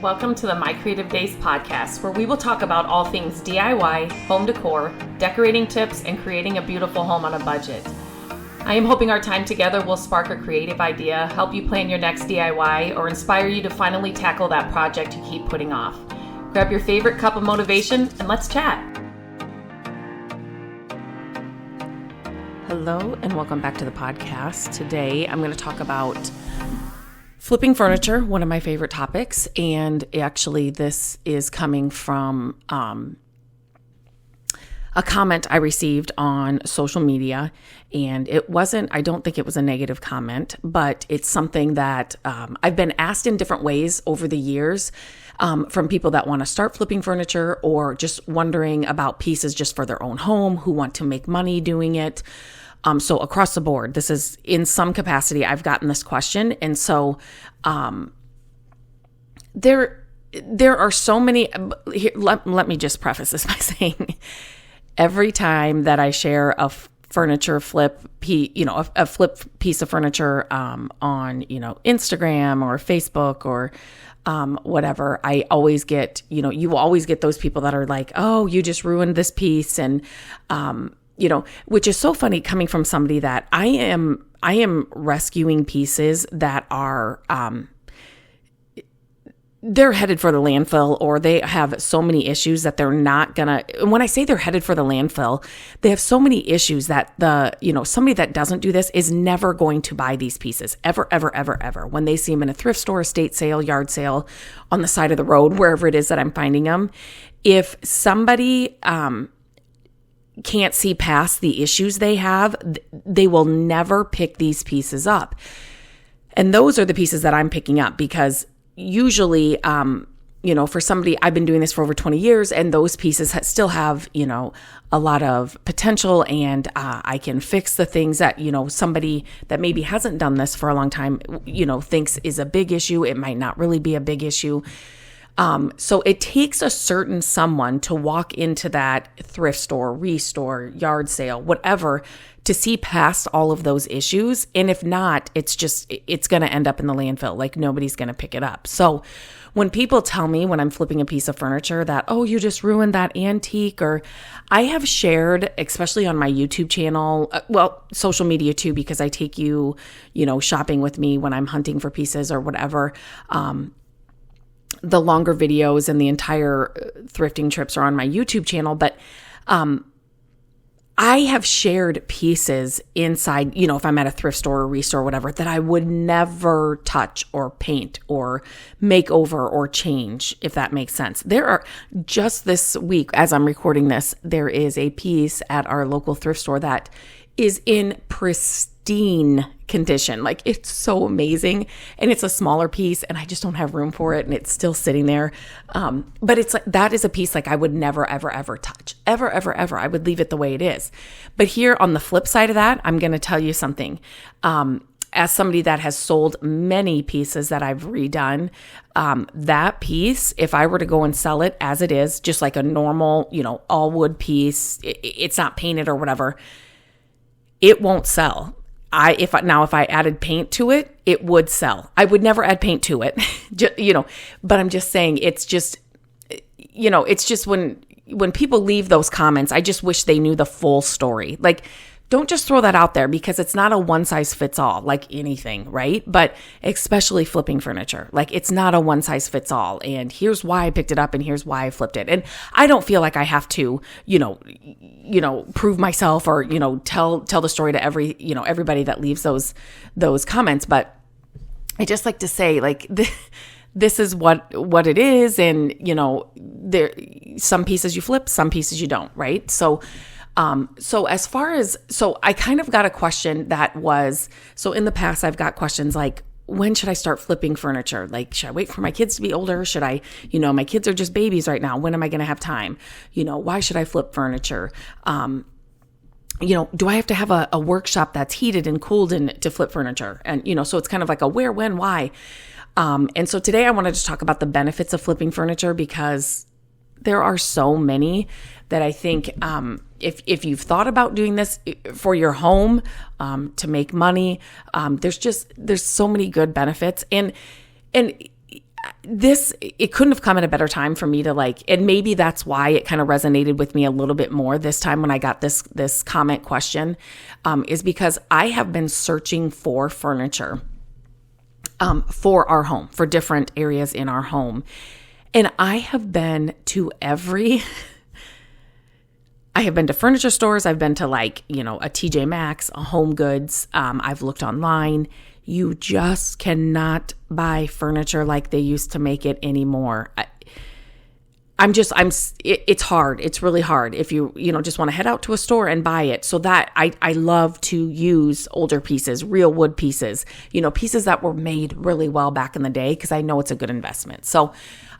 Welcome to the My Creative Days podcast, where we will talk about all things DIY, home decor, decorating tips, and creating a beautiful home on a budget. I am hoping our time together will spark a creative idea, help you plan your next DIY, or inspire you to finally tackle that project you keep putting off. Grab your favorite cup of motivation and let's chat. Hello and welcome back to the podcast. Today I'm going to talk about flipping furniture, one of my favorite topics, and actually this is coming from a comment I received on social media, and I don't think it was a negative comment, but it's something that I've been asked in different ways over the years from people that want to start flipping furniture or just wondering about pieces just for their own home, who want to make money doing it. So across the board, this is in some capacity, I've gotten this question. And so, there are so many, let me just preface this by saying every time that I share a furniture flip, a flip piece of furniture, on, Instagram or Facebook or, whatever, I always get, you always get those people that are like, oh, you just ruined this piece. And, which is so funny coming from somebody that I am rescuing pieces that are, they're headed for the landfill, or they have so many issues that they're not gonna, and when I say they're headed for the landfill, they have so many issues that somebody that doesn't do this is never going to buy these pieces ever, ever, ever, ever. When they see them in a thrift store, estate sale, yard sale, on the side of the road, wherever it is that I'm finding them, if somebody, can't see past the issues they have, they will never pick these pieces up. And those are the pieces that I'm picking up because usually, for somebody, I've been doing this for over 20 years and those pieces still have, a lot of potential, and I can fix the things that, somebody that maybe hasn't done this for a long time, thinks is a big issue. It might not really be a big issue. So it takes a certain someone to walk into that thrift store, restore, yard sale, whatever, to see past all of those issues. And if not, it's going to end up in the landfill. Like nobody's going to pick it up. So when people tell me when I'm flipping a piece of furniture that, oh, you just ruined that antique, or I have shared, especially on my YouTube channel, social media too, because I take you, shopping with me when I'm hunting for pieces or whatever. The longer videos and the entire thrifting trips are on my YouTube channel, but I have shared pieces inside, if I'm at a thrift store or restore or whatever, that I would never touch or paint or make over or change, if that makes sense. There are, just this week, as I'm recording this, there is a piece at our local thrift store that is in pristine condition. Like, it's so amazing. And it's a smaller piece and I just don't have room for it. And it's still sitting there. But it's like, that is a piece like I would never, ever, ever touch. Ever, ever, ever. I would leave it the way it is. But here on the flip side of that, I'm going to tell you something. As somebody that has sold many pieces that I've redone, that piece, if I were to go and sell it as it is, just like a normal, all wood piece, it's not painted or whatever, it won't sell. If I added paint to it, it would sell. I would never add paint to it, but I'm just saying it's just when people leave those comments, I just wish they knew the full story. Like, don't just throw that out there because it's not a one size fits all, like anything, right? But especially flipping furniture, like it's not a one size fits all. And here's why I picked it up and here's why I flipped it. And I don't feel like I have to, prove myself or, tell the story to everybody that leaves those comments. But I just like to say, like, this is what it is. And, there, some pieces you flip, some pieces you don't, right? So I kind of got a question that was, so in the past I've got questions like, when should I start flipping furniture? Like, should I wait for my kids to be older? Should I, my kids are just babies right now. When am I going to have time? Why should I flip furniture? Do I have to have a workshop that's heated and cooled to flip furniture? And, so it's kind of like a where, when, why? And so today I wanted to talk about the benefits of flipping furniture because there are so many that I think, if you've thought about doing this for your home, to make money, there's so many good benefits. And it couldn't have come at a better time for me to like, and maybe that's why it kind of resonated with me a little bit more this time when I got this comment question, is because I have been searching for furniture, for our home, for different areas in our home. And I have been to I have been to furniture stores. I've been to like, a TJ Maxx, a Home Goods. I've looked online. You just cannot buy furniture like they used to make it anymore. It's hard. It's really hard if you just want to head out to a store and buy it. So that I love to use older pieces, real wood pieces, pieces that were made really well back in the day, because I know it's a good investment. So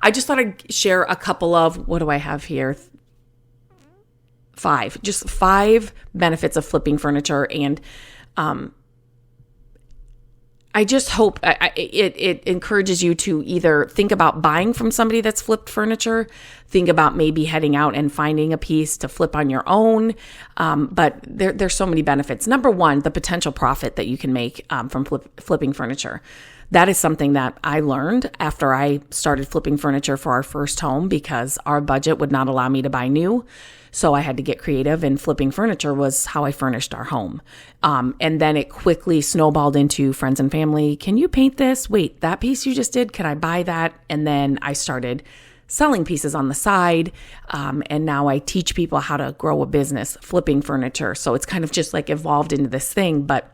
I just thought I'd share a couple of, what do I have here? 5 benefits of flipping furniture. And, I just hope it encourages you to either think about buying from somebody that's flipped furniture, think about maybe heading out and finding a piece to flip on your own. But there's so many benefits. Number one, the potential profit that you can make from flipping furniture. That is something that I learned after I started flipping furniture for our first home, because our budget would not allow me to buy new. So I had to get creative, and flipping furniture was how I furnished our home. And then it quickly snowballed into friends and family. Can you paint this? Wait, that piece you just did, can I buy that? And then I started selling pieces on the side. And now I teach people how to grow a business flipping furniture. So it's kind of just like evolved into this thing. But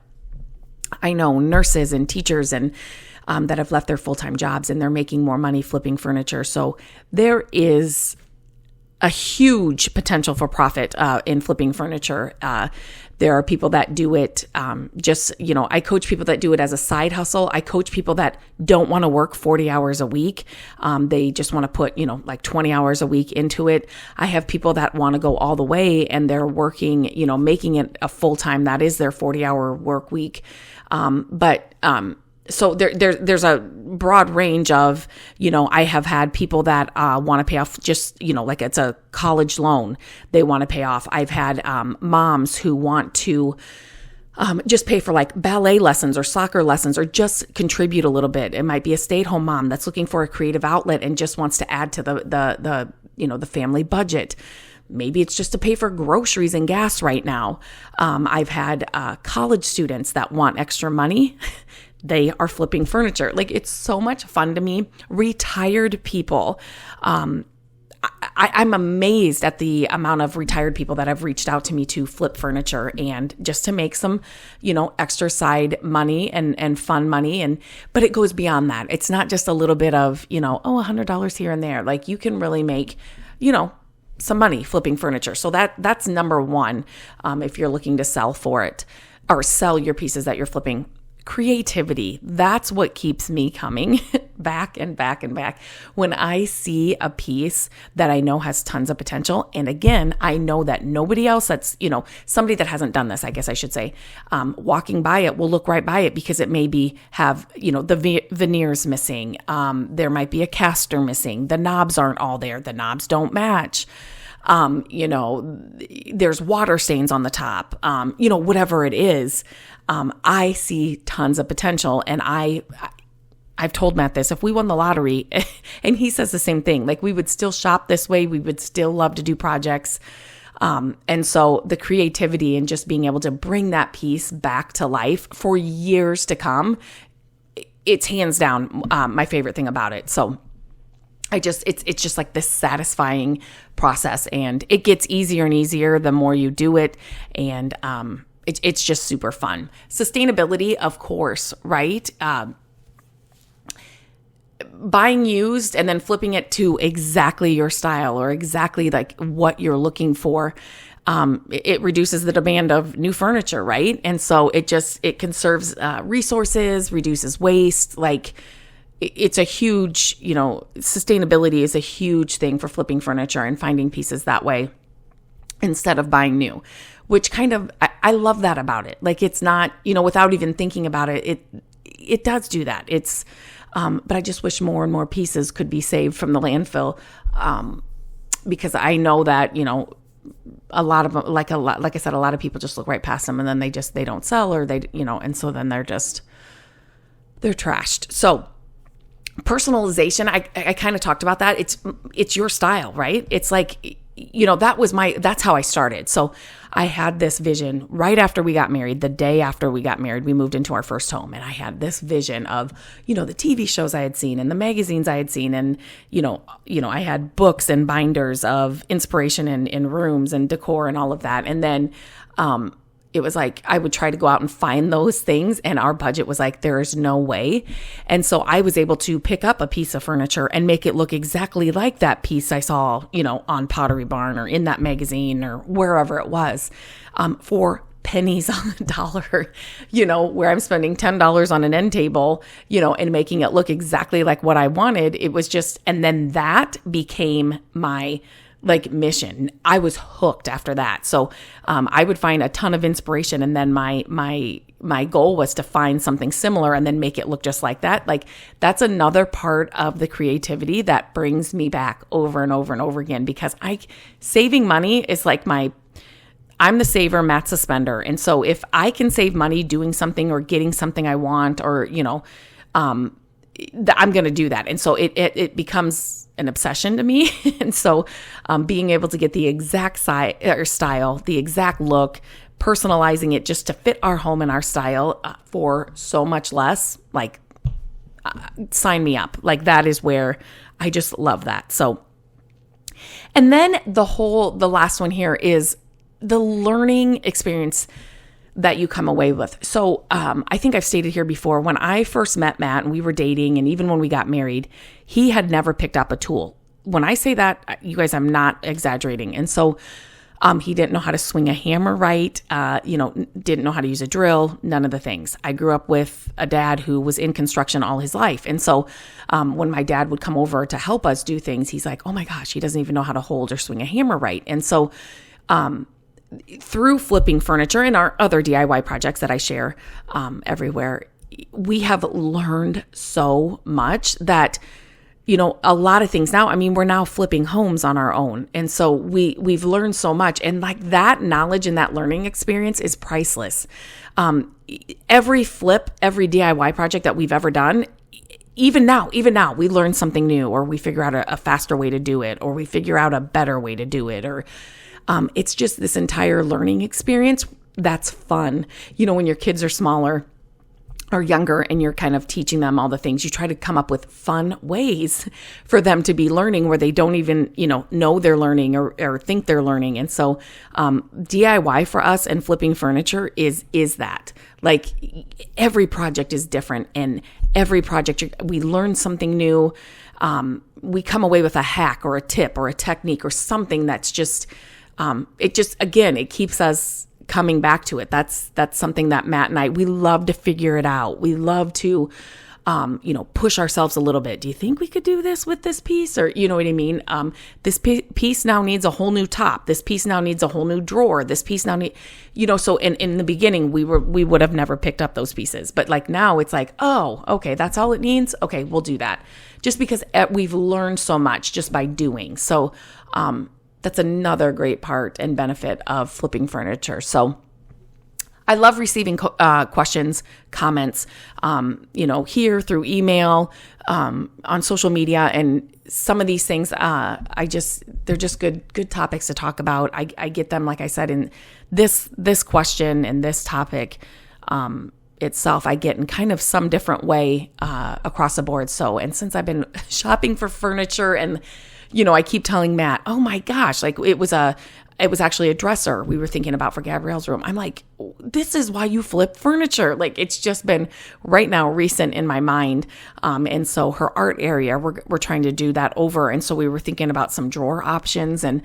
I know nurses and teachers and that have left their full-time jobs, and they're making more money flipping furniture. So there is a huge potential for profit in flipping furniture. There are people that do it I coach people that do it as a side hustle. I coach people that don't want to work 40 hours a week. They just want to put, like 20 hours a week into it. I have people that want to go all the way, and they're working, making it a full-time. That is their 40-hour work week. So there's a broad range of, I have had people that want to pay off just, like it's a college loan they want to pay off. I've had moms who want to just pay for like ballet lessons or soccer lessons, or just contribute a little bit. It might be a stay-at-home mom that's looking for a creative outlet and just wants to add to the family budget. Maybe it's just to pay for groceries and gas right now. I've had college students that want extra money. They are flipping furniture. Like, it's so much fun to me. Retired people. I'm amazed at the amount of retired people that have reached out to me to flip furniture and just to make some, extra side money and fun money. But it goes beyond that. It's not just a little bit of, $100 here and there. Like, you can really make, some money flipping furniture. So that's number one. If you're looking to sell for it, or sell your pieces that you're flipping. Creativity. That's what keeps me coming back and back and back. When I see a piece that I know has tons of potential, and again, I know that nobody else that's, somebody that hasn't done this, I guess I should say, walking by it will look right by it, because it may have, the veneers missing. There might be a caster missing. The knobs aren't all there. The knobs don't match. There's water stains on the top, whatever it is. I see tons of potential, and I've told Matt this, if we won the lottery, and he says the same thing, like, we would still shop this way. We would still love to do projects. And so the creativity and just being able to bring that piece back to life for years to come, it's hands down, my favorite thing about it. So it's just like this satisfying process, and it gets easier and easier the more you do it. And, it's just super fun. Sustainability, of course, right? Buying used and then flipping it to exactly your style or exactly like what you're looking for. It reduces the demand of new furniture, right? And so it conserves resources, reduces waste. Like, it's a huge, sustainability is a huge thing for flipping furniture and finding pieces that way instead of buying new, which kind of, I love that about it. Like, it's not, without even thinking about it, it does do that. It's, but I just wish more and more pieces could be saved from the landfill. Because I know that, a lot of them, like I said, a lot of people just look right past them, and then they don't sell, or and so then they're trashed. So personalization, I kind of talked about that. It's your style, right? It's like, that's how I started. So I had this vision right after we got married. The day after we got married, we moved into our first home, and I had this vision of, the TV shows I had seen and the magazines I had seen. And, I had books and binders of inspiration in rooms and decor and all of that. And then, it was like I would try to go out and find those things, and our budget was like, there is no way. And so I was able to pick up a piece of furniture and make it look exactly like that piece I saw, on Pottery Barn or in that magazine or wherever it was, for pennies on the dollar, where I'm spending $10 on an end table, and making it look exactly like what I wanted. It was just, and then that became my mission. I was hooked after that. So I would find a ton of inspiration, and then my goal was to find something similar and then make it look just like that. That's another part of the creativity that brings me back over and over and over again, because saving money is like I'm the saver, Matt's the spender. And so if I can save money doing something or getting something I want, or I'm going to do that. And so it becomes an obsession to me. And so being able to get the exact style, the exact look, personalizing it just to fit our home and our style for so much less, sign me up. That is where I just love that. So, and then the last one here is the learning experience that you come away with. So I think I've stated here before, when I first met Matt and we were dating, and even when we got married, he had never picked up a tool. When I say that, you guys, I'm not exaggerating. And so he didn't know how to swing a hammer right, didn't know how to use a drill, none of the things. I grew up with a dad who was in construction all his life. And so when my dad would come over to help us do things, he's like, oh my gosh, he doesn't even know how to hold or swing a hammer right. And so through flipping furniture and our other DIY projects that I share everywhere, we have learned so much that, a lot of things now, we're now flipping homes on our own. And so we've learned so much, and that knowledge and that learning experience is priceless. Every flip, every DIY project that we've ever done, even now, we learn something new, or we figure out a faster way to do it, or we figure out a better way to do it, or it's just this entire learning experience that's fun. When your kids are smaller or younger and you're kind of teaching them all the things, you try to come up with fun ways for them to be learning where they don't even, know they're learning or think they're learning. And so DIY for us and flipping furniture is that. Every project is different, and every project we learn something new. We come away with a hack or a tip or a technique or something that's just it keeps us coming back to it. That's something that Matt and I, we love to figure it out. We love to, push ourselves a little bit. Do you think we could do this with this piece? Or, you know what I mean? This piece now needs a whole new top. This piece now needs a whole new drawer. This piece now so in the beginning, we would have never picked up those pieces. But now it's like, oh, okay, that's all it needs. Okay, we'll do that. Just because we've learned so much just by doing. So, that's another great part and benefit of flipping furniture. So I love receiving questions, comments, here through email, on social media, and some of these things, they're just good topics to talk about. I get them, like I said, in this question and this topic, itself, I get in kind of some different way, across the board. So, and since I've been shopping for furniture and I keep telling Matt, oh my gosh, it was actually a dresser we were thinking about for Gabrielle's room. I'm like, this is why you flip furniture. It's just been right now recent in my mind. And so her art area, we're trying to do that over. And so we were thinking about some drawer options, and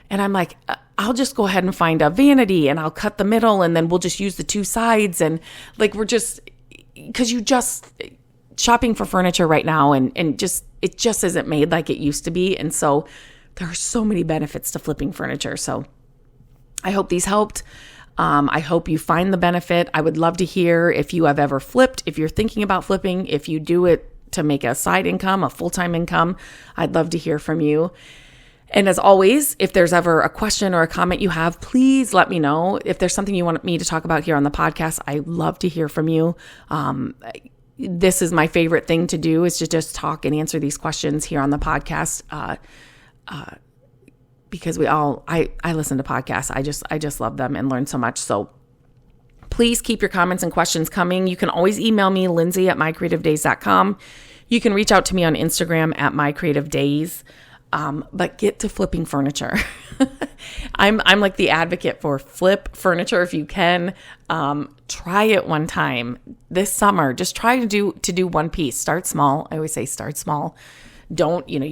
I'm like, I'll just go ahead and find a vanity and I'll cut the middle, and then we'll just use the two sides. And because shopping for furniture right now and it just isn't made like it used to be. And so there are so many benefits to flipping furniture. So I hope these helped. I hope you find the benefit. I would love to hear if you have ever flipped, if you're thinking about flipping, if you do it to make a side income, a full-time income. I'd love to hear from you. And as always, if there's ever a question or a comment you have, please let me know. If there's something you want me to talk about here on the podcast, I love to hear from you. this is my favorite thing to do, is to just talk and answer these questions here on the podcast. Because I listen to podcasts. I just love them and learn so much. So please keep your comments and questions coming. You can always email me, Lindsay@mycreativedays.com. You can reach out to me on Instagram at mycreativedays. But get to flipping furniture. I'm like the advocate for flip furniture if you can. Try it one time this summer. Just try to do one piece. Start small. I always say start small. You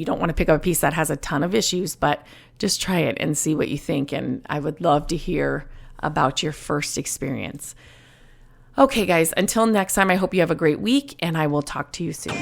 don't want to pick up a piece that has a ton of issues, but just try it and see what you think. And I would love to hear about your first experience. Okay, guys, until next time, I hope you have a great week, and I will talk to you soon.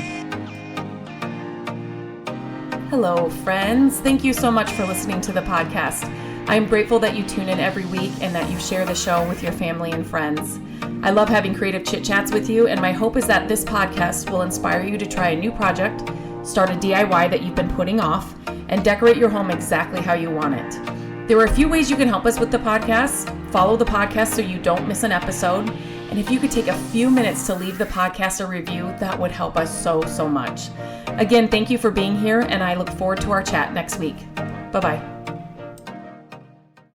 Hello, friends. Thank you so much for listening to the podcast. I am grateful that you tune in every week and that you share the show with your family and friends. I love having creative chit chats with you, and my hope is that this podcast will inspire you to try a new project, start a DIY that you've been putting off, and decorate your home exactly how you want it. There are a few ways you can help us with the podcast. Follow the podcast so you don't miss an episode. And if you could take a few minutes to leave the podcast a review, that would help us so much. Again, thank you for being here, and I look forward to our chat next week. Bye-bye.